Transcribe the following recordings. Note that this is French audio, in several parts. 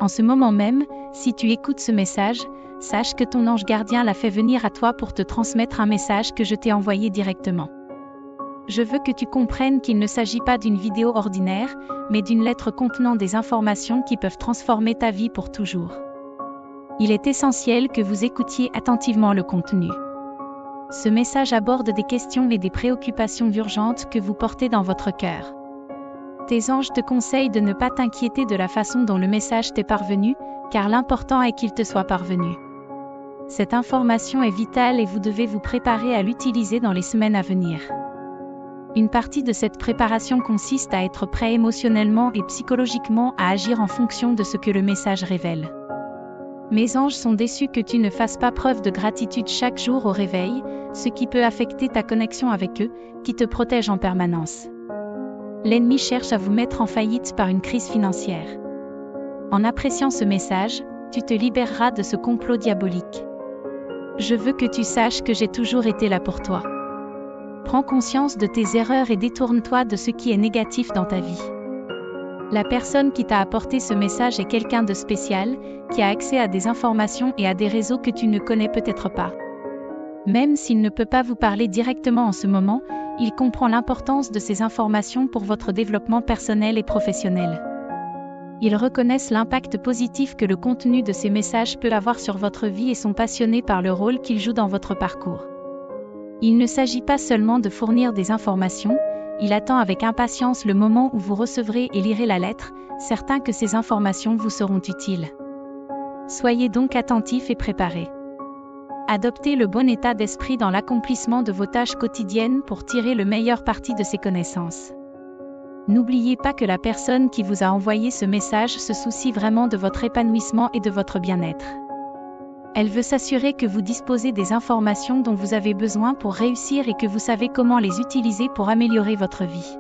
En ce moment même, si tu écoutes ce message, sache que ton ange gardien l'a fait venir à toi pour te transmettre un message que je t'ai envoyé directement. Je veux que tu comprennes qu'il ne s'agit pas d'une vidéo ordinaire, mais d'une lettre contenant des informations qui peuvent transformer ta vie pour toujours. Il est essentiel que vous écoutiez attentivement le contenu. Ce message aborde des questions et des préoccupations urgentes que vous portez dans votre cœur. Tes anges te conseillent de ne pas t'inquiéter de la façon dont le message t'est parvenu, car l'important est qu'il te soit parvenu. Cette information est vitale et vous devez vous préparer à l'utiliser dans les semaines à venir. Une partie de cette préparation consiste à être prêt émotionnellement et psychologiquement à agir en fonction de ce que le message révèle. Mes anges sont déçus que tu ne fasses pas preuve de gratitude chaque jour au réveil, ce qui peut affecter ta connexion avec eux, qui te protègent en permanence. L'ennemi cherche à vous mettre en faillite par une crise financière. En appréciant ce message, tu te libéreras de ce complot diabolique. Je veux que tu saches que j'ai toujours été là pour toi. Prends conscience de tes erreurs et détourne-toi de ce qui est négatif dans ta vie. La personne qui t'a apporté ce message est quelqu'un de spécial, qui a accès à des informations et à des réseaux que tu ne connais peut-être pas. Même s'il ne peut pas vous parler directement en ce moment, il comprend l'importance de ces informations pour votre développement personnel et professionnel. Ils reconnaissent l'impact positif que le contenu de ces messages peut avoir sur votre vie et sont passionnés par le rôle qu'ils jouent dans votre parcours. Il ne s'agit pas seulement de fournir des informations, il attend avec impatience le moment où vous recevrez et lirez la lettre, certain que ces informations vous seront utiles. Soyez donc attentifs et préparés. Adoptez le bon état d'esprit dans l'accomplissement de vos tâches quotidiennes pour tirer le meilleur parti de ces connaissances. N'oubliez pas que la personne qui vous a envoyé ce message se soucie vraiment de votre épanouissement et de votre bien-être. Elle veut s'assurer que vous disposez des informations dont vous avez besoin pour réussir et que vous savez comment les utiliser pour améliorer votre vie.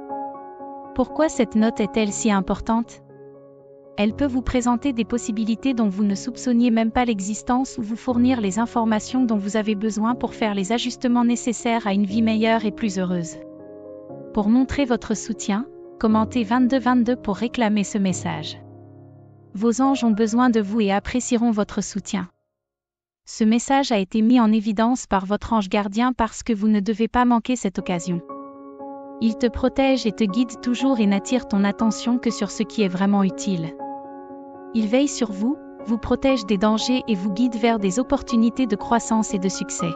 Pourquoi cette note est-elle si importante ? Elle peut vous présenter des possibilités dont vous ne soupçonniez même pas l'existence ou vous fournir les informations dont vous avez besoin pour faire les ajustements nécessaires à une vie meilleure et plus heureuse. Pour montrer votre soutien, commentez 2222 pour réclamer ce message. Vos anges ont besoin de vous et apprécieront votre soutien. Ce message a été mis en évidence par votre ange gardien parce que vous ne devez pas manquer cette occasion. Il te protège et te guide toujours et n'attire ton attention que sur ce qui est vraiment utile. Il veille sur vous, vous protège des dangers et vous guide vers des opportunités de croissance et de succès.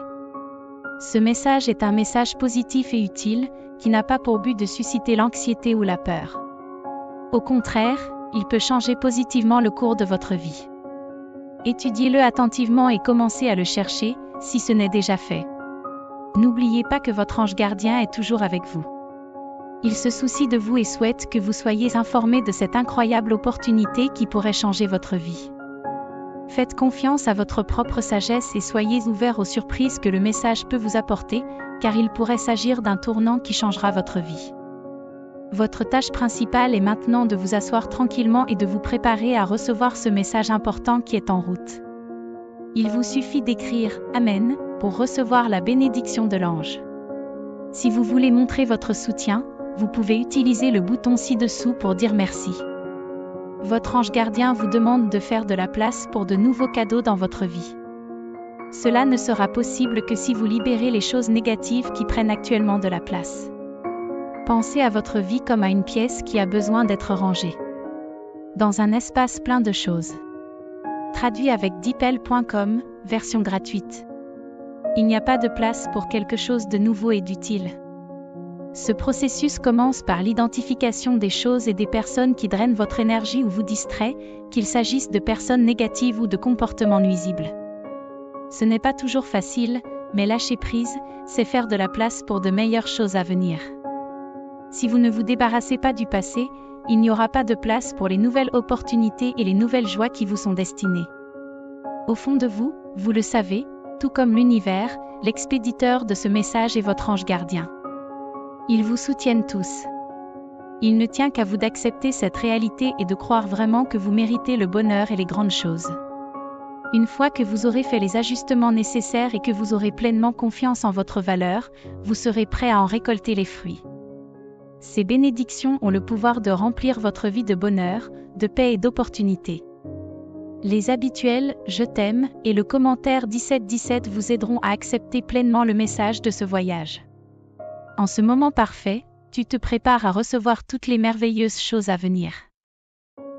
Ce message est un message positif et utile, qui n'a pas pour but de susciter l'anxiété ou la peur. Au contraire, il peut changer positivement le cours de votre vie. Étudiez-le attentivement et commencez à le chercher, si ce n'est déjà fait. N'oubliez pas que votre ange gardien est toujours avec vous. Il se soucie de vous et souhaite que vous soyez informés de cette incroyable opportunité qui pourrait changer votre vie. Faites confiance à votre propre sagesse et soyez ouverts aux surprises que le message peut vous apporter, car il pourrait s'agir d'un tournant qui changera votre vie. Votre tâche principale est maintenant de vous asseoir tranquillement et de vous préparer à recevoir ce message important qui est en route. Il vous suffit d'écrire « Amen » pour recevoir la bénédiction de l'ange. Si vous voulez montrer votre soutien, vous pouvez utiliser le bouton ci-dessous pour dire merci. Votre ange gardien vous demande de faire de la place pour de nouveaux cadeaux dans votre vie. Cela ne sera possible que si vous libérez les choses négatives qui prennent actuellement de la place. Pensez à votre vie comme à une pièce qui a besoin d'être rangée. Dans un espace plein de choses. Traduit avec deepl.com, version gratuite. Il n'y a pas de place pour quelque chose de nouveau et d'utile. Ce processus commence par l'identification des choses et des personnes qui drainent votre énergie ou vous distraient, qu'il s'agisse de personnes négatives ou de comportements nuisibles. Ce n'est pas toujours facile, mais lâcher prise, c'est faire de la place pour de meilleures choses à venir. Si vous ne vous débarrassez pas du passé, il n'y aura pas de place pour les nouvelles opportunités et les nouvelles joies qui vous sont destinées. Au fond de vous, vous le savez, tout comme l'univers, l'expéditeur de ce message est votre ange gardien. Ils vous soutiennent tous. Il ne tient qu'à vous d'accepter cette réalité et de croire vraiment que vous méritez le bonheur et les grandes choses. Une fois que vous aurez fait les ajustements nécessaires et que vous aurez pleinement confiance en votre valeur, vous serez prêt à en récolter les fruits. Ces bénédictions ont le pouvoir de remplir votre vie de bonheur, de paix et d'opportunités. Les habituels « Je t'aime » et le commentaire 1717 vous aideront à accepter pleinement le message de ce voyage. En ce moment parfait, tu te prépares à recevoir toutes les merveilleuses choses à venir.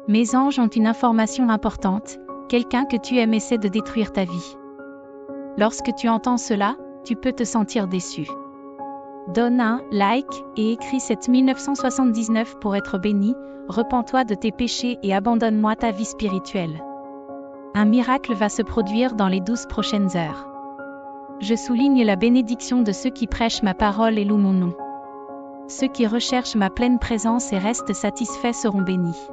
Mes anges ont une information importante, quelqu'un que tu aimes essaie de détruire ta vie. Lorsque tu entends cela, tu peux te sentir déçu. Donne un like et écris 7979 pour être béni, repens-toi de tes péchés et abandonne-moi ta vie spirituelle. Un miracle va se produire dans les 12 prochaines heures. Je souligne la bénédiction de ceux qui prêchent ma parole et louent mon nom. Ceux qui recherchent ma pleine présence et restent satisfaits seront bénis.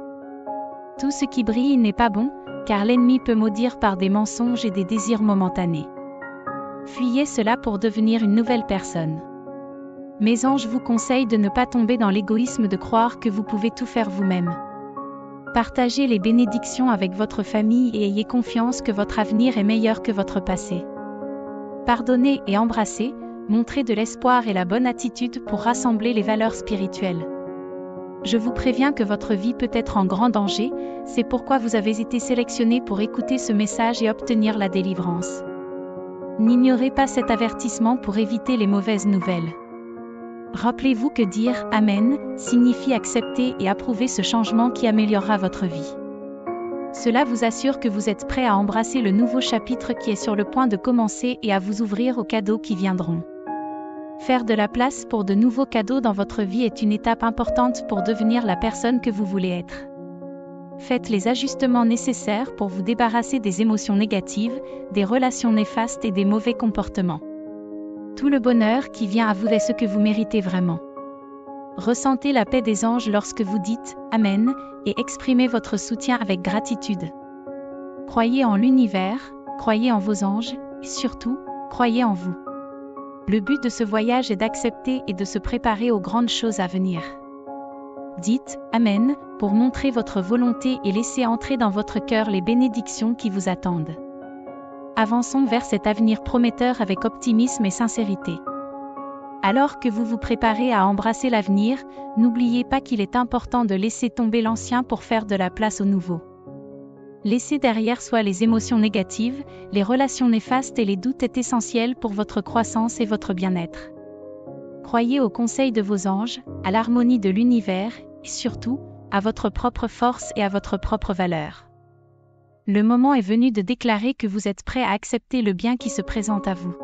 Tout ce qui brille n'est pas bon, car l'ennemi peut maudire par des mensonges et des désirs momentanés. Fuyez cela pour devenir une nouvelle personne. Mes anges vous conseillent de ne pas tomber dans l'égoïsme de croire que vous pouvez tout faire vous-même. Partagez les bénédictions avec votre famille et ayez confiance que votre avenir est meilleur que votre passé. Pardonnez et embrassez, montrez de l'espoir et la bonne attitude pour rassembler les valeurs spirituelles. Je vous préviens que votre vie peut être en grand danger, c'est pourquoi vous avez été sélectionné pour écouter ce message et obtenir la délivrance. N'ignorez pas cet avertissement pour éviter les mauvaises nouvelles. Rappelez-vous que dire « Amen » signifie accepter et approuver ce changement qui améliorera votre vie. Cela vous assure que vous êtes prêt à embrasser le nouveau chapitre qui est sur le point de commencer et à vous ouvrir aux cadeaux qui viendront. Faire de la place pour de nouveaux cadeaux dans votre vie est une étape importante pour devenir la personne que vous voulez être. Faites les ajustements nécessaires pour vous débarrasser des émotions négatives, des relations néfastes et des mauvais comportements. Tout le bonheur qui vient à vous est ce que vous méritez vraiment. Ressentez la paix des anges lorsque vous dites « Amen » et exprimez votre soutien avec gratitude. Croyez en l'univers, croyez en vos anges, et surtout, croyez en vous. Le but de ce voyage est d'accepter et de se préparer aux grandes choses à venir. Dites « Amen » pour montrer votre volonté et laisser entrer dans votre cœur les bénédictions qui vous attendent. Avançons vers cet avenir prometteur avec optimisme et sincérité. Alors que vous vous préparez à embrasser l'avenir, n'oubliez pas qu'il est important de laisser tomber l'ancien pour faire de la place au nouveau. Laisser derrière soi les émotions négatives, les relations néfastes et les doutes est essentiel pour votre croissance et votre bien-être. Croyez aux conseils de vos anges, à l'harmonie de l'univers, et surtout, à votre propre force et à votre propre valeur. Le moment est venu de déclarer que vous êtes prêt à accepter le bien qui se présente à vous.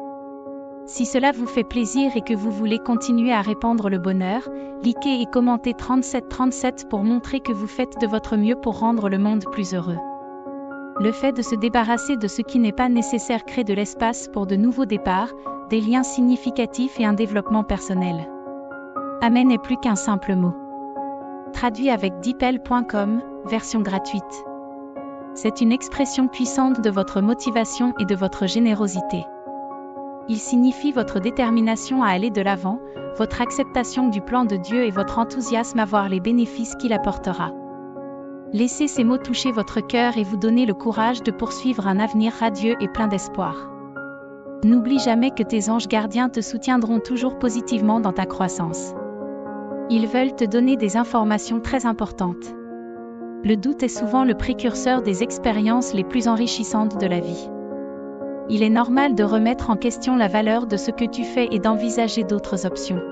Si cela vous fait plaisir et que vous voulez continuer à répandre le bonheur, likez et commentez 3737 pour montrer que vous faites de votre mieux pour rendre le monde plus heureux. Le fait de se débarrasser de ce qui n'est pas nécessaire crée de l'espace pour de nouveaux départs, des liens significatifs et un développement personnel. Amen n'est plus qu'un simple mot. Traduit avec deepl.com, version gratuite. C'est une expression puissante de votre motivation et de votre générosité. Il signifie votre détermination à aller de l'avant, votre acceptation du plan de Dieu et votre enthousiasme à voir les bénéfices qu'il apportera. Laissez ces mots toucher votre cœur et vous donner le courage de poursuivre un avenir radieux et plein d'espoir. N'oublie jamais que tes anges gardiens te soutiendront toujours positivement dans ta croissance. Ils veulent te donner des informations très importantes. Le doute est souvent le précurseur des expériences les plus enrichissantes de la vie. Il est normal de remettre en question la valeur de ce que tu fais et d'envisager d'autres options.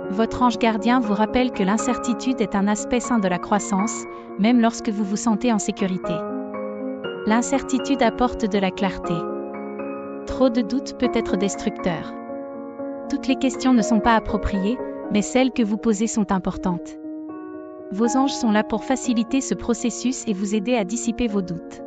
Votre ange gardien vous rappelle que l'incertitude est un aspect sain de la croissance, même lorsque vous vous sentez en sécurité. L'incertitude apporte de la clarté. Trop de doute peut être destructeur. Toutes les questions ne sont pas appropriées, mais celles que vous posez sont importantes. Vos anges sont là pour faciliter ce processus et vous aider à dissiper vos doutes.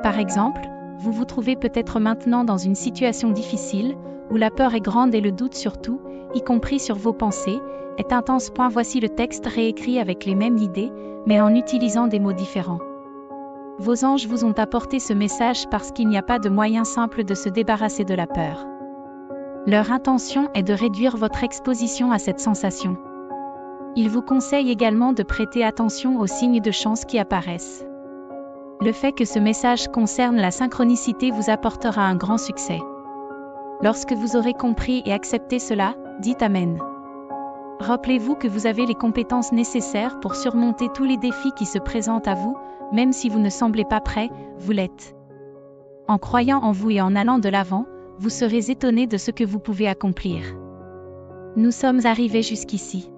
Par exemple, vous vous trouvez peut-être maintenant dans une situation difficile, où la peur est grande et le doute sur tout, y compris sur vos pensées, est intense. Voici le texte réécrit avec les mêmes idées, mais en utilisant des mots différents. Vos anges vous ont apporté ce message parce qu'il n'y a pas de moyen simple de se débarrasser de la peur. Leur intention est de réduire votre exposition à cette sensation. Ils vous conseillent également de prêter attention aux signes de chance qui apparaissent. Le fait que ce message concerne la synchronicité vous apportera un grand succès. Lorsque vous aurez compris et accepté cela, dites Amen. Rappelez-vous que vous avez les compétences nécessaires pour surmonter tous les défis qui se présentent à vous, même si vous ne semblez pas prêt, vous l'êtes. En croyant en vous et en allant de l'avant, vous serez étonné de ce que vous pouvez accomplir. Nous sommes arrivés jusqu'ici.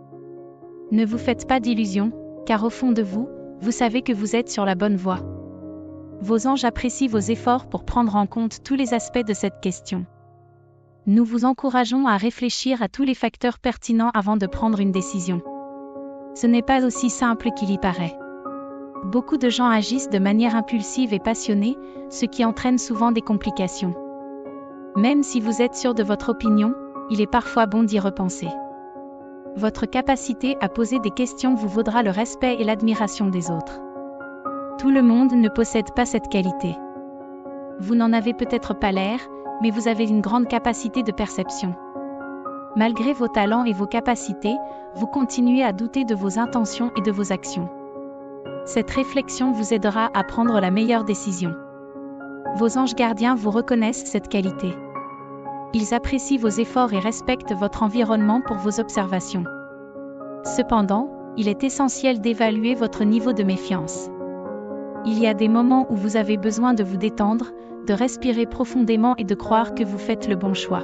Ne vous faites pas d'illusions, car au fond de vous, vous savez que vous êtes sur la bonne voie. Vos anges apprécient vos efforts pour prendre en compte tous les aspects de cette question. Nous vous encourageons à réfléchir à tous les facteurs pertinents avant de prendre une décision. Ce n'est pas aussi simple qu'il y paraît. Beaucoup de gens agissent de manière impulsive et passionnée, ce qui entraîne souvent des complications. Même si vous êtes sûr de votre opinion, il est parfois bon d'y repenser. Votre capacité à poser des questions vous vaudra le respect et l'admiration des autres. Tout le monde ne possède pas cette qualité. Vous n'en avez peut-être pas l'air, mais vous avez une grande capacité de perception. Malgré vos talents et vos capacités, vous continuez à douter de vos intentions et de vos actions. Cette réflexion vous aidera à prendre la meilleure décision. Vos anges gardiens vous reconnaissent cette qualité. Ils apprécient vos efforts et respectent votre environnement pour vos observations. Cependant, il est essentiel d'évaluer votre niveau de méfiance. Il y a des moments où vous avez besoin de vous détendre, de respirer profondément et de croire que vous faites le bon choix.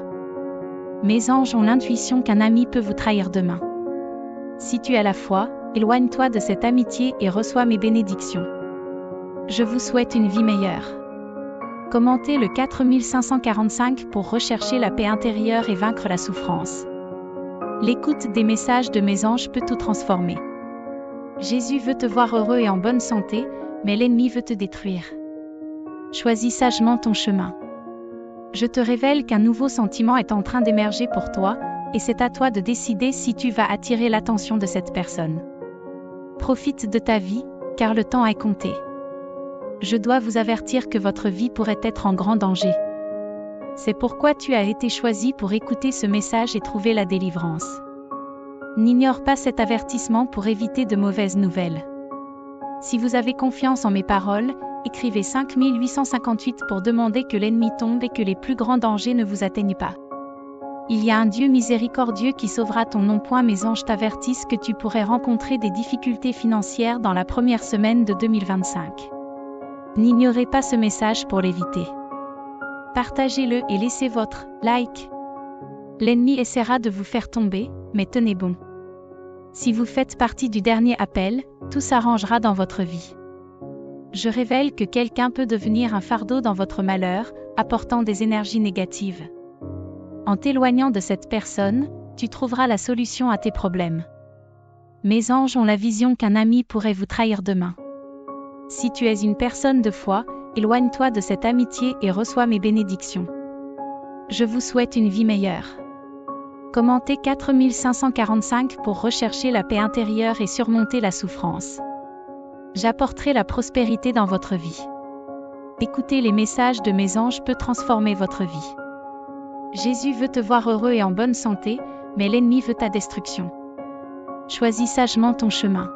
Mes anges ont l'intuition qu'un ami peut vous trahir demain. Si tu as la foi, éloigne-toi de cette amitié et reçois mes bénédictions. Je vous souhaite une vie meilleure. Commentez le 4545 pour rechercher la paix intérieure et vaincre la souffrance. L'écoute des messages de mes anges peut tout transformer. Jésus veut te voir heureux et en bonne santé, mais l'ennemi veut te détruire. Choisis sagement ton chemin. Je te révèle qu'un nouveau sentiment est en train d'émerger pour toi, et c'est à toi de décider si tu vas attirer l'attention de cette personne. Profite de ta vie, car le temps est compté. Je dois vous avertir que votre vie pourrait être en grand danger. C'est pourquoi tu as été choisi pour écouter ce message et trouver la délivrance. N'ignore pas cet avertissement pour éviter de mauvaises nouvelles. Si vous avez confiance en mes paroles, écrivez 5858 pour demander que l'ennemi tombe et que les plus grands dangers ne vous atteignent pas. Il y a un Dieu miséricordieux qui sauvera ton nom. Mes anges t'avertissent que tu pourrais rencontrer des difficultés financières dans la première semaine de 2025. N'ignorez pas ce message pour l'éviter. Partagez-le et laissez votre like. L'ennemi essaiera de vous faire tomber, mais tenez bon. Si vous faites partie du dernier appel, tout s'arrangera dans votre vie. Je révèle que quelqu'un peut devenir un fardeau dans votre malheur, apportant des énergies négatives. En t'éloignant de cette personne, tu trouveras la solution à tes problèmes. Mes anges ont la vision qu'un ami pourrait vous trahir demain. Si tu es une personne de foi, éloigne-toi de cette amitié et reçois mes bénédictions. Je vous souhaite une vie meilleure. Commentez 4545 pour rechercher la paix intérieure et surmonter la souffrance. J'apporterai la prospérité dans votre vie. Écouter les messages de mes anges peut transformer votre vie. Jésus veut te voir heureux et en bonne santé, mais l'ennemi veut ta destruction. Choisis sagement ton chemin.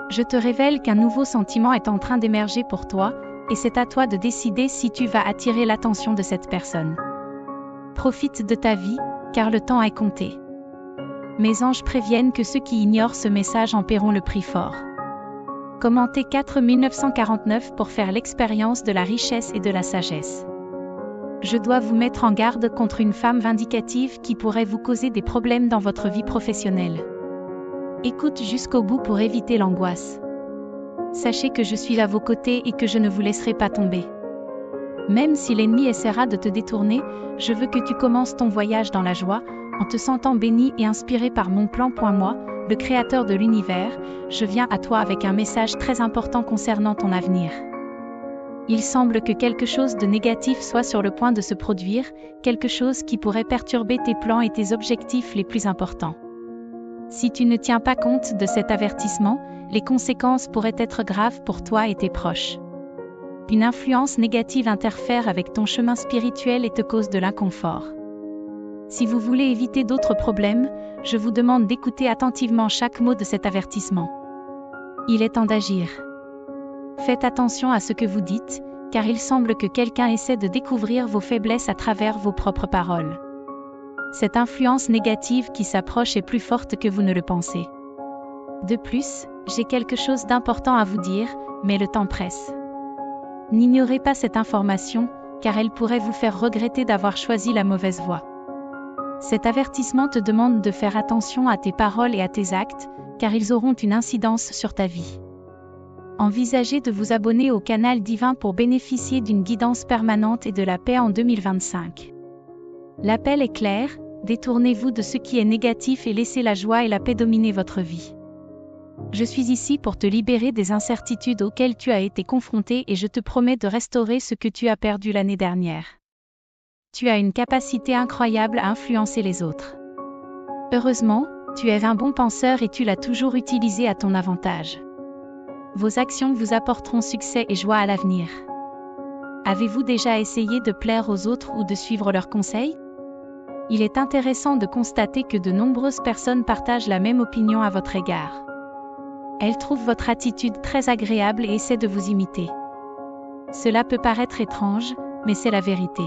Je te révèle qu'un nouveau sentiment est en train d'émerger pour toi, et c'est à toi de décider si tu vas attirer l'attention de cette personne. Profite de ta vie, car le temps est compté. Mes anges préviennent que ceux qui ignorent ce message en paieront le prix fort. Commentez 4949 pour faire l'expérience de la richesse et de la sagesse. Je dois vous mettre en garde contre une femme vindicative qui pourrait vous causer des problèmes dans votre vie professionnelle. Écoute jusqu'au bout pour éviter l'angoisse. Sachez que je suis à vos côtés et que je ne vous laisserai pas tomber. Même si l'ennemi essaiera de te détourner, je veux que tu commences ton voyage dans la joie, en te sentant béni et inspiré par mon plan. Moi, le Créateur de l'univers, je viens à toi avec un message très important concernant ton avenir. Il semble que quelque chose de négatif soit sur le point de se produire, quelque chose qui pourrait perturber tes plans et tes objectifs les plus importants. Si tu ne tiens pas compte de cet avertissement, les conséquences pourraient être graves pour toi et tes proches. Une influence négative interfère avec ton chemin spirituel et te cause de l'inconfort. Si vous voulez éviter d'autres problèmes, je vous demande d'écouter attentivement chaque mot de cet avertissement. Il est temps d'agir. Faites attention à ce que vous dites, car il semble que quelqu'un essaie de découvrir vos faiblesses à travers vos propres paroles. Cette influence négative qui s'approche est plus forte que vous ne le pensez. De plus, j'ai quelque chose d'important à vous dire, mais le temps presse. N'ignorez pas cette information, car elle pourrait vous faire regretter d'avoir choisi la mauvaise voie. Cet avertissement te demande de faire attention à tes paroles et à tes actes, car ils auront une incidence sur ta vie. Envisagez de vous abonner au canal divin pour bénéficier d'une guidance permanente et de la paix en 2025. L'appel est clair, détournez-vous de ce qui est négatif et laissez la joie et la paix dominer votre vie. Je suis ici pour te libérer des incertitudes auxquelles tu as été confronté et je te promets de restaurer ce que tu as perdu l'année dernière. Tu as une capacité incroyable à influencer les autres. Heureusement, tu es un bon penseur et tu l'as toujours utilisé à ton avantage. Vos actions vous apporteront succès et joie à l'avenir. Avez-vous déjà essayé de plaire aux autres ou de suivre leurs conseils? Il est intéressant de constater que de nombreuses personnes partagent la même opinion à votre égard. Elles trouvent votre attitude très agréable et essaient de vous imiter. Cela peut paraître étrange, mais c'est la vérité.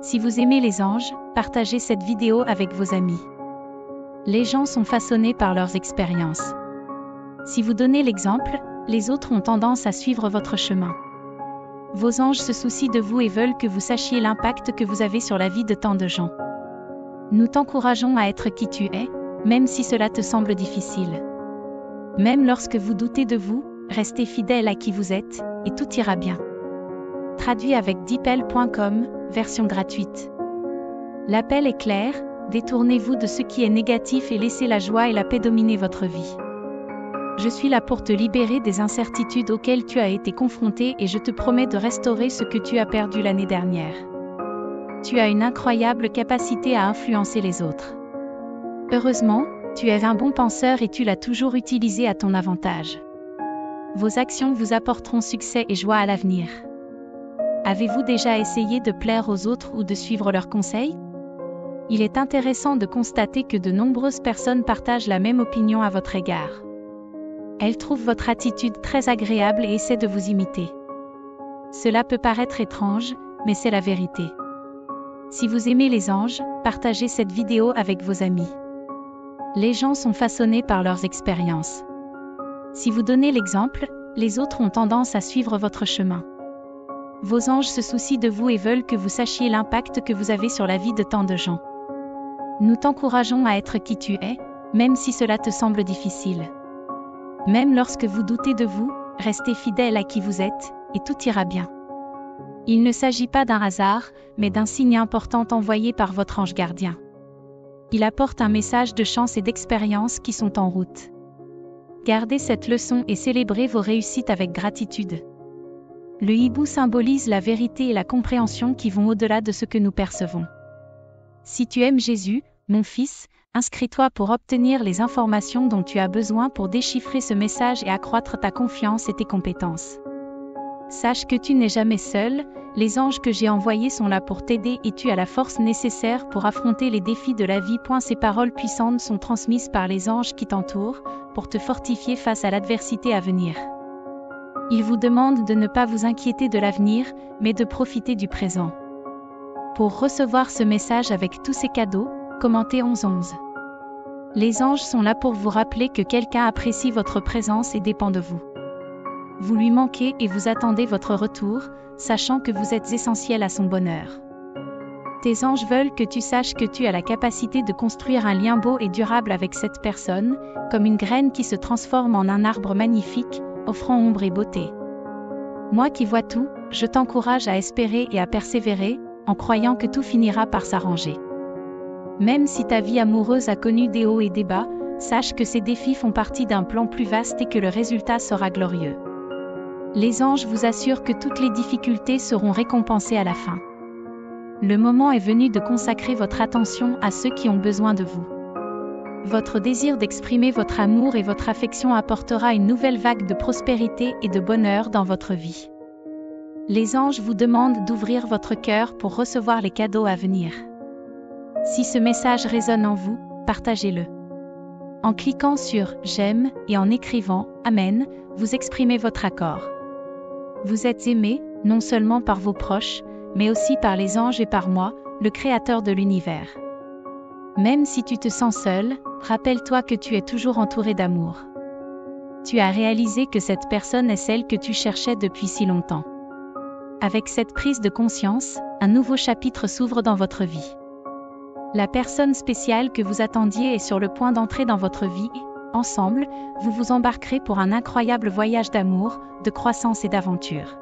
Si vous aimez les anges, partagez cette vidéo avec vos amis. Les gens sont façonnés par leurs expériences. Si vous donnez l'exemple, les autres ont tendance à suivre votre chemin. Vos anges se soucient de vous et veulent que vous sachiez l'impact que vous avez sur la vie de tant de gens. Nous t'encourageons à être qui tu es, même si cela te semble difficile. Même lorsque vous doutez de vous, restez fidèle à qui vous êtes, et tout ira bien. Traduit avec deepl.com, version gratuite. L'appel est clair, détournez-vous de ce qui est négatif et laissez la joie et la paix dominer votre vie. Je suis là pour te libérer des incertitudes auxquelles tu as été confronté et je te promets de restaurer ce que tu as perdu l'année dernière. Tu as une incroyable capacité à influencer les autres. Heureusement, tu es un bon penseur et tu l'as toujours utilisé à ton avantage. Vos actions vous apporteront succès et joie à l'avenir. Avez-vous déjà essayé de plaire aux autres ou de suivre leurs conseils? Il est intéressant de constater que de nombreuses personnes partagent la même opinion à votre égard. Elles trouvent votre attitude très agréable et essaient de vous imiter. Cela peut paraître étrange, mais c'est la vérité. Si vous aimez les anges, partagez cette vidéo avec vos amis. Les gens sont façonnés par leurs expériences. Si vous donnez l'exemple, les autres ont tendance à suivre votre chemin. Vos anges se soucient de vous et veulent que vous sachiez l'impact que vous avez sur la vie de tant de gens. Nous t'encourageons à être qui tu es, même si cela te semble difficile. Même lorsque vous doutez de vous, restez fidèle à qui vous êtes, et tout ira bien. Il ne s'agit pas d'un hasard, mais d'un signe important envoyé par votre ange gardien. Il apporte un message de chance et d'expérience qui sont en route. Gardez cette leçon et célébrez vos réussites avec gratitude. Le hibou symbolise la vérité et la compréhension qui vont au-delà de ce que nous percevons. Si tu aimes Jésus, mon fils, inscris-toi pour obtenir les informations dont tu as besoin pour déchiffrer ce message et accroître ta confiance et tes compétences. Sache que tu n'es jamais seul, les anges que j'ai envoyés sont là pour t'aider et tu as la force nécessaire pour affronter les défis de la vie. Ces paroles puissantes sont transmises par les anges qui t'entourent, pour te fortifier face à l'adversité à venir. Ils vous demandent de ne pas vous inquiéter de l'avenir, mais de profiter du présent. Pour recevoir ce message avec tous ces cadeaux, commentez 1111. Les anges sont là pour vous rappeler que quelqu'un apprécie votre présence et dépend de vous. Vous lui manquez et vous attendez votre retour, sachant que vous êtes essentiel à son bonheur. Tes anges veulent que tu saches que tu as la capacité de construire un lien beau et durable avec cette personne, comme une graine qui se transforme en un arbre magnifique, offrant ombre et beauté. Moi qui vois tout, je t'encourage à espérer et à persévérer, en croyant que tout finira par s'arranger. Même si ta vie amoureuse a connu des hauts et des bas, sache que ces défis font partie d'un plan plus vaste et que le résultat sera glorieux. Les anges vous assurent que toutes les difficultés seront récompensées à la fin. Le moment est venu de consacrer votre attention à ceux qui ont besoin de vous. Votre désir d'exprimer votre amour et votre affection apportera une nouvelle vague de prospérité et de bonheur dans votre vie. Les anges vous demandent d'ouvrir votre cœur pour recevoir les cadeaux à venir. Si ce message résonne en vous, partagez-le. En cliquant sur « J'aime » et en écrivant « Amen », vous exprimez votre accord. Vous êtes aimé, non seulement par vos proches, mais aussi par les anges et par moi, le Créateur de l'univers. Même si tu te sens seul, rappelle-toi que tu es toujours entouré d'amour. Tu as réalisé que cette personne est celle que tu cherchais depuis si longtemps. Avec cette prise de conscience, un nouveau chapitre s'ouvre dans votre vie. La personne spéciale que vous attendiez est sur le point d'entrer dans votre vie et, ensemble, vous vous embarquerez pour un incroyable voyage d'amour, de croissance et d'aventure.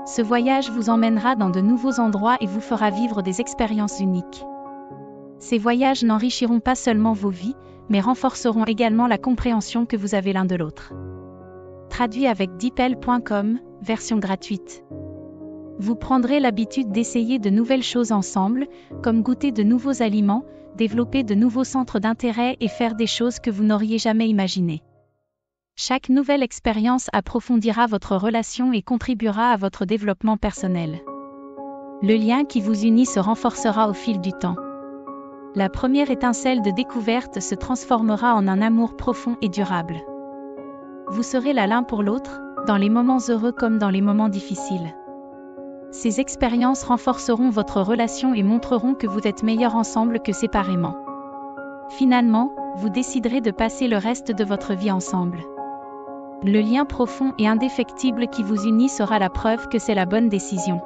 Ce voyage vous emmènera dans de nouveaux endroits et vous fera vivre des expériences uniques. Ces voyages n'enrichiront pas seulement vos vies, mais renforceront également la compréhension que vous avez l'un de l'autre. Traduit avec deepl.com, version gratuite. Vous prendrez l'habitude d'essayer de nouvelles choses ensemble, comme goûter de nouveaux aliments, développer de nouveaux centres d'intérêt et faire des choses que vous n'auriez jamais imaginées. Chaque nouvelle expérience approfondira votre relation et contribuera à votre développement personnel. Le lien qui vous unit se renforcera au fil du temps. La première étincelle de découverte se transformera en un amour profond et durable. Vous serez là l'un pour l'autre, dans les moments heureux comme dans les moments difficiles. Ces expériences renforceront votre relation et montreront que vous êtes meilleurs ensemble que séparément. Finalement, vous déciderez de passer le reste de votre vie ensemble. Le lien profond et indéfectible qui vous unit sera la preuve que c'est la bonne décision.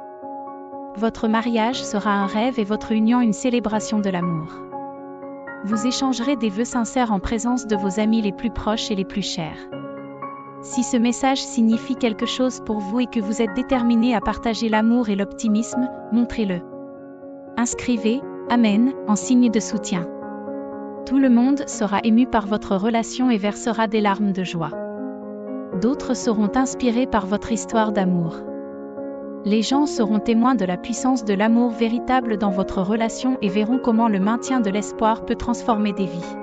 Votre mariage sera un rêve et votre union une célébration de l'amour. Vous échangerez des vœux sincères en présence de vos amis les plus proches et les plus chers. Si ce message signifie quelque chose pour vous et que vous êtes déterminé à partager l'amour et l'optimisme, montrez-le. Inscrivez « Amen » en signe de soutien. Tout le monde sera ému par votre relation et versera des larmes de joie. D'autres seront inspirés par votre histoire d'amour. Les gens seront témoins de la puissance de l'amour véritable dans votre relation et verront comment le maintien de l'espoir peut transformer des vies.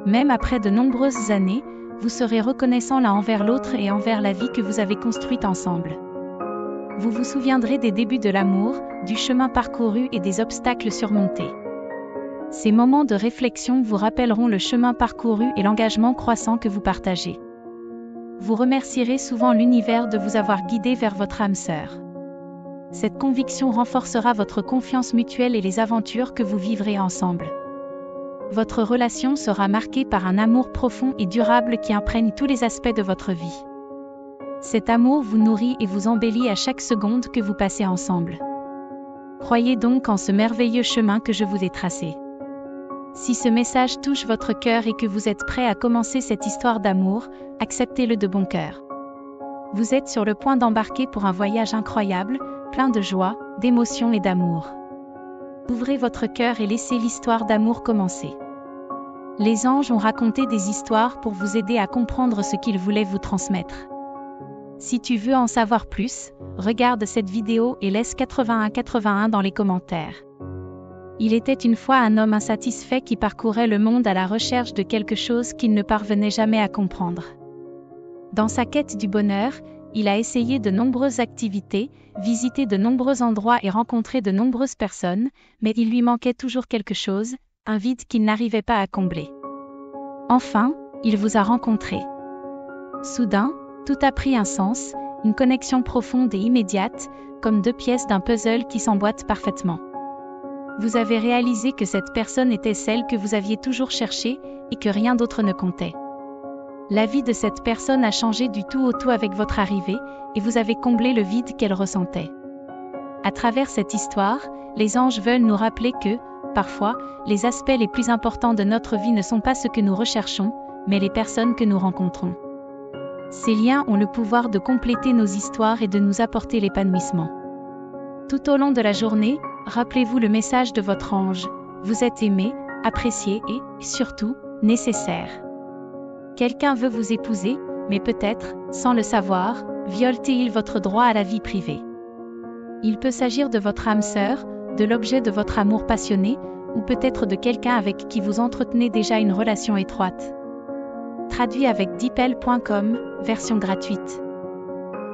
Même après de nombreuses années, vous serez reconnaissant l'un envers l'autre et envers la vie que vous avez construite ensemble. Vous vous souviendrez des débuts de l'amour, du chemin parcouru et des obstacles surmontés. Ces moments de réflexion vous rappelleront le chemin parcouru et l'engagement croissant que vous partagez. Vous remercierez souvent l'univers de vous avoir guidé vers votre âme sœur. Cette conviction renforcera votre confiance mutuelle et les aventures que vous vivrez ensemble. Votre relation sera marquée par un amour profond et durable qui imprègne tous les aspects de votre vie. Cet amour vous nourrit et vous embellit à chaque seconde que vous passez ensemble. Croyez donc en ce merveilleux chemin que je vous ai tracé. Si ce message touche votre cœur et que vous êtes prêt à commencer cette histoire d'amour, acceptez-le de bon cœur. Vous êtes sur le point d'embarquer pour un voyage incroyable, plein de joie, d'émotion et d'amour. Ouvrez votre cœur et laissez l'histoire d'amour commencer. Les anges ont raconté des histoires pour vous aider à comprendre ce qu'ils voulaient vous transmettre. Si tu veux en savoir plus, regarde cette vidéo et laisse 81 dans les commentaires. Il était une fois un homme insatisfait qui parcourait le monde à la recherche de quelque chose qu'il ne parvenait jamais à comprendre. Dans sa quête du bonheur, il a essayé de nombreuses activités, visité de nombreux endroits et rencontré de nombreuses personnes, mais il lui manquait toujours quelque chose, un vide qu'il n'arrivait pas à combler. Enfin, il vous a rencontré. Soudain, tout a pris un sens, une connexion profonde et immédiate, comme deux pièces d'un puzzle qui s'emboîtent parfaitement. Vous avez réalisé que cette personne était celle que vous aviez toujours cherchée, et que rien d'autre ne comptait. La vie de cette personne a changé du tout au tout avec votre arrivée, et vous avez comblé le vide qu'elle ressentait. À travers cette histoire, les anges veulent nous rappeler que, parfois, les aspects les plus importants de notre vie ne sont pas ce que nous recherchons, mais les personnes que nous rencontrons. Ces liens ont le pouvoir de compléter nos histoires et de nous apporter l'épanouissement. Tout au long de la journée, rappelez-vous le message de votre ange. Vous êtes aimé, apprécié et, surtout, nécessaire. Quelqu'un veut vous épouser, mais peut-être, sans le savoir, viole-t-il votre droit à la vie privée. Il peut s'agir de votre âme sœur, de l'objet de votre amour passionné, ou peut-être de quelqu'un avec qui vous entretenez déjà une relation étroite. Traduit avec deepl.com, version gratuite.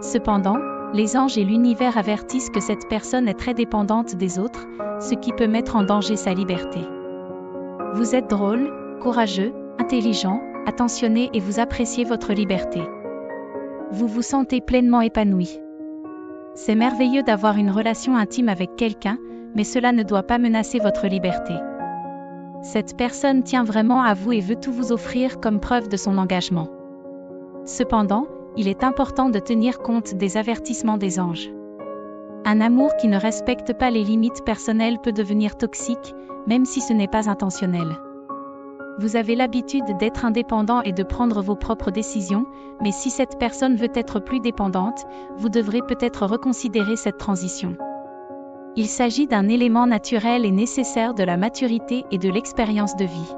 Cependant, les anges et l'univers avertissent que cette personne est très dépendante des autres, ce qui peut mettre en danger sa liberté. Vous êtes drôle, courageux, intelligent, attentionné et vous appréciez votre liberté. Vous vous sentez pleinement épanoui. C'est merveilleux d'avoir une relation intime avec quelqu'un, mais cela ne doit pas menacer votre liberté. Cette personne tient vraiment à vous et veut tout vous offrir comme preuve de son engagement. Cependant, il est important de tenir compte des avertissements des anges. Un amour qui ne respecte pas les limites personnelles peut devenir toxique, même si ce n'est pas intentionnel. Vous avez l'habitude d'être indépendant et de prendre vos propres décisions, mais si cette personne veut être plus dépendante, vous devrez peut-être reconsidérer cette transition. Il s'agit d'un élément naturel et nécessaire de la maturité et de l'expérience de vie.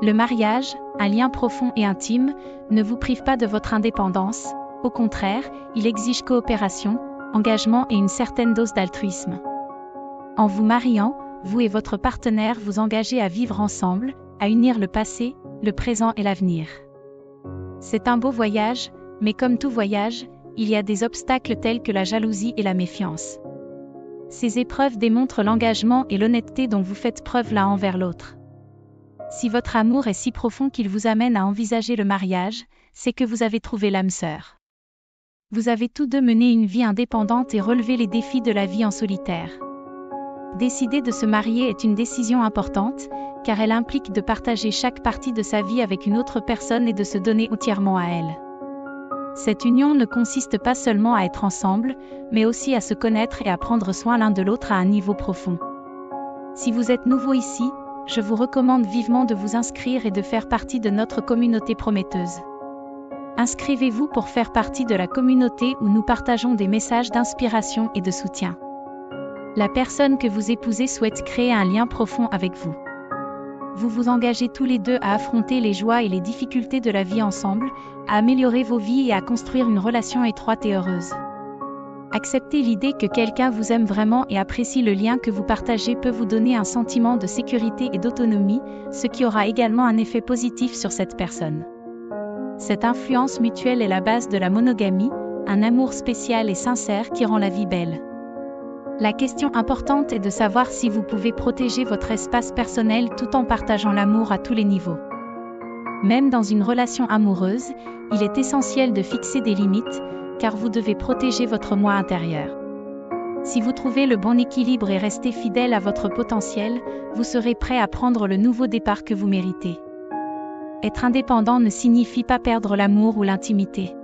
Le mariage, un lien profond et intime, ne vous prive pas de votre indépendance, au contraire, il exige coopération, engagement et une certaine dose d'altruisme. En vous mariant, vous et votre partenaire vous engagez à vivre ensemble, à unir le passé, le présent et l'avenir. C'est un beau voyage, mais comme tout voyage, il y a des obstacles tels que la jalousie et la méfiance. Ces épreuves démontrent l'engagement et l'honnêteté dont vous faites preuve l'un envers l'autre. Si votre amour est si profond qu'il vous amène à envisager le mariage, c'est que vous avez trouvé l'âme sœur. Vous avez tous deux mené une vie indépendante et relevé les défis de la vie en solitaire. Décider de se marier est une décision importante, car elle implique de partager chaque partie de sa vie avec une autre personne et de se donner entièrement à elle. Cette union ne consiste pas seulement à être ensemble, mais aussi à se connaître et à prendre soin l'un de l'autre à un niveau profond. Si vous êtes nouveau ici, je vous recommande vivement de vous inscrire et de faire partie de notre communauté prometteuse. Inscrivez-vous pour faire partie de la communauté où nous partageons des messages d'inspiration et de soutien. La personne que vous épousez souhaite créer un lien profond avec vous. Vous vous engagez tous les deux à affronter les joies et les difficultés de la vie ensemble, à améliorer vos vies et à construire une relation étroite et heureuse. Accepter l'idée que quelqu'un vous aime vraiment et apprécie le lien que vous partagez peut vous donner un sentiment de sécurité et d'autonomie, ce qui aura également un effet positif sur cette personne. Cette influence mutuelle est la base de la monogamie, un amour spécial et sincère qui rend la vie belle. La question importante est de savoir si vous pouvez protéger votre espace personnel tout en partageant l'amour à tous les niveaux. Même dans une relation amoureuse, il est essentiel de fixer des limites, car vous devez protéger votre moi intérieur. Si vous trouvez le bon équilibre et restez fidèle à votre potentiel, vous serez prêt à prendre le nouveau départ que vous méritez. Être indépendant ne signifie pas perdre l'amour ou l'intimité.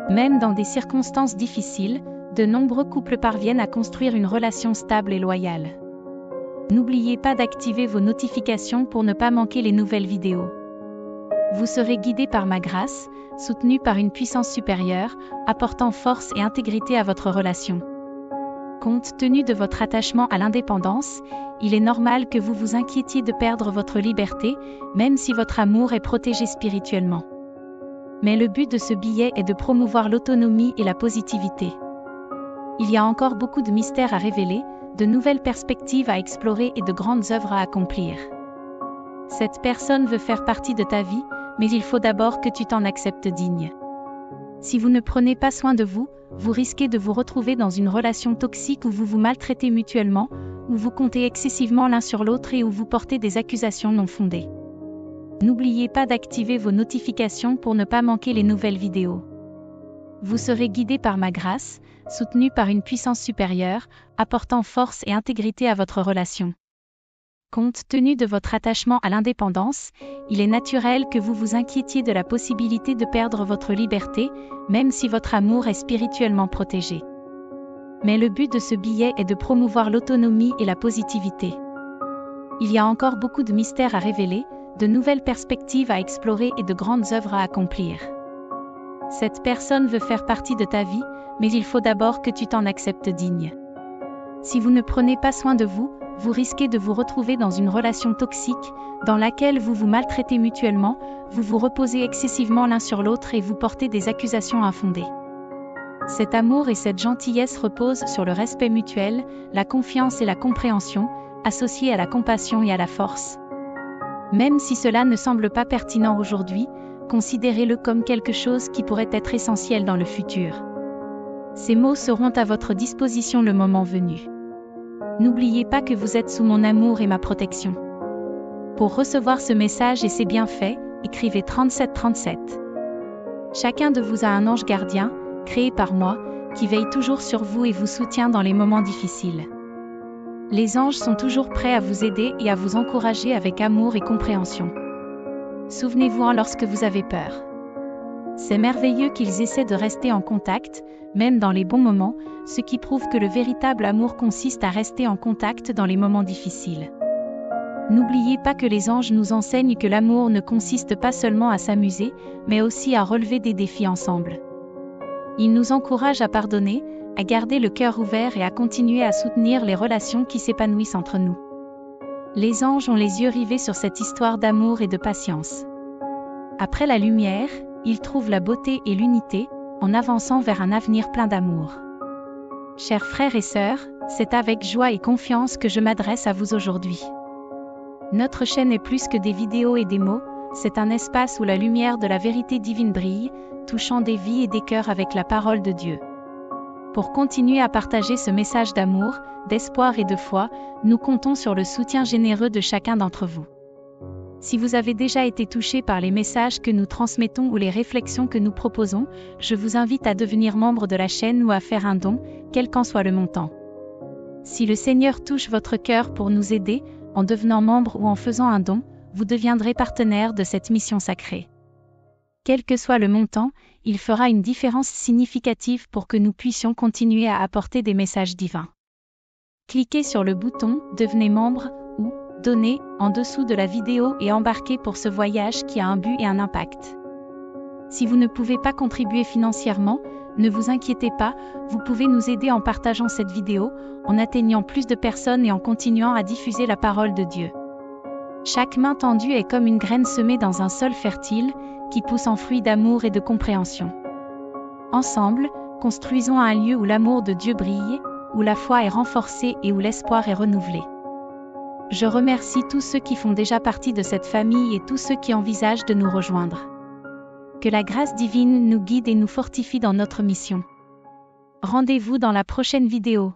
Même dans des circonstances difficiles, de nombreux couples parviennent à construire une relation stable et loyale. N'oubliez pas d'activer vos notifications pour ne pas manquer les nouvelles vidéos. Vous serez guidé par ma grâce, soutenu par une puissance supérieure, apportant force et intégrité à votre relation. Compte tenu de votre attachement à l'indépendance, il est normal que vous vous inquiétiez de perdre votre liberté, même si votre amour est protégé spirituellement. Mais le but de ce billet est de promouvoir l'autonomie et la positivité. Il y a encore beaucoup de mystères à révéler, de nouvelles perspectives à explorer et de grandes œuvres à accomplir. Cette personne veut faire partie de ta vie, mais il faut d'abord que tu t'en acceptes digne. Si vous ne prenez pas soin de vous, vous risquez de vous retrouver dans une relation toxique où vous vous maltraitez mutuellement, où vous comptez excessivement l'un sur l'autre et où vous portez des accusations non fondées. N'oubliez pas d'activer vos notifications pour ne pas manquer les nouvelles vidéos. Vous serez guidé par ma grâce, soutenu par une puissance supérieure, apportant force et intégrité à votre relation. Compte tenu de votre attachement à l'indépendance, il est naturel que vous vous inquiétiez de la possibilité de perdre votre liberté, même si votre amour est spirituellement protégé. Mais le but de ce billet est de promouvoir l'autonomie et la positivité. Il y a encore beaucoup de mystères à révéler, de nouvelles perspectives à explorer et de grandes œuvres à accomplir. Cette personne veut faire partie de ta vie, mais il faut d'abord que tu t'en acceptes digne. Si vous ne prenez pas soin de vous, vous risquez de vous retrouver dans une relation toxique, dans laquelle vous vous maltraitez mutuellement, vous vous reposez excessivement l'un sur l'autre et vous portez des accusations infondées. Cet amour et cette gentillesse reposent sur le respect mutuel, la confiance et la compréhension, associés à la compassion et à la force. Même si cela ne semble pas pertinent aujourd'hui, considérez-le comme quelque chose qui pourrait être essentiel dans le futur. Ces mots seront à votre disposition le moment venu. N'oubliez pas que vous êtes sous mon amour et ma protection. Pour recevoir ce message et ses bienfaits, écrivez 3737. Chacun de vous a un ange gardien, créé par moi, qui veille toujours sur vous et vous soutient dans les moments difficiles. Les anges sont toujours prêts à vous aider et à vous encourager avec amour et compréhension. Souvenez-vous lorsque vous avez peur. C'est merveilleux qu'ils essaient de rester en contact, même dans les bons moments, ce qui prouve que le véritable amour consiste à rester en contact dans les moments difficiles. N'oubliez pas que les anges nous enseignent que l'amour ne consiste pas seulement à s'amuser, mais aussi à relever des défis ensemble. Ils nous encouragent à pardonner, à garder le cœur ouvert et à continuer à soutenir les relations qui s'épanouissent entre nous. Les anges ont les yeux rivés sur cette histoire d'amour et de patience. Après la lumière, ils trouvent la beauté et l'unité, en avançant vers un avenir plein d'amour. Chers frères et sœurs, c'est avec joie et confiance que je m'adresse à vous aujourd'hui. Notre chaîne est plus que des vidéos et des mots, c'est un espace où la lumière de la vérité divine brille, touchant des vies et des cœurs avec la parole de Dieu. Pour continuer à partager ce message d'amour, d'espoir et de foi, nous comptons sur le soutien généreux de chacun d'entre vous. Si vous avez déjà été touché par les messages que nous transmettons ou les réflexions que nous proposons, je vous invite à devenir membre de la chaîne ou à faire un don, quel qu'en soit le montant. Si le Seigneur touche votre cœur pour nous aider, en devenant membre ou en faisant un don, vous deviendrez partenaire de cette mission sacrée. Quel que soit le montant, il fera une différence significative pour que nous puissions continuer à apporter des messages divins. Cliquez sur le bouton « Devenez membre » ou « Donnez » en dessous de la vidéo et embarquez pour ce voyage qui a un but et un impact. Si vous ne pouvez pas contribuer financièrement, ne vous inquiétez pas, vous pouvez nous aider en partageant cette vidéo, en atteignant plus de personnes et en continuant à diffuser la parole de Dieu. Chaque main tendue est comme une graine semée dans un sol fertile, qui pousse en fruits d'amour et de compréhension. Ensemble, construisons un lieu où l'amour de Dieu brille, où la foi est renforcée et où l'espoir est renouvelé. Je remercie tous ceux qui font déjà partie de cette famille et tous ceux qui envisagent de nous rejoindre. Que la grâce divine nous guide et nous fortifie dans notre mission. Rendez-vous dans la prochaine vidéo.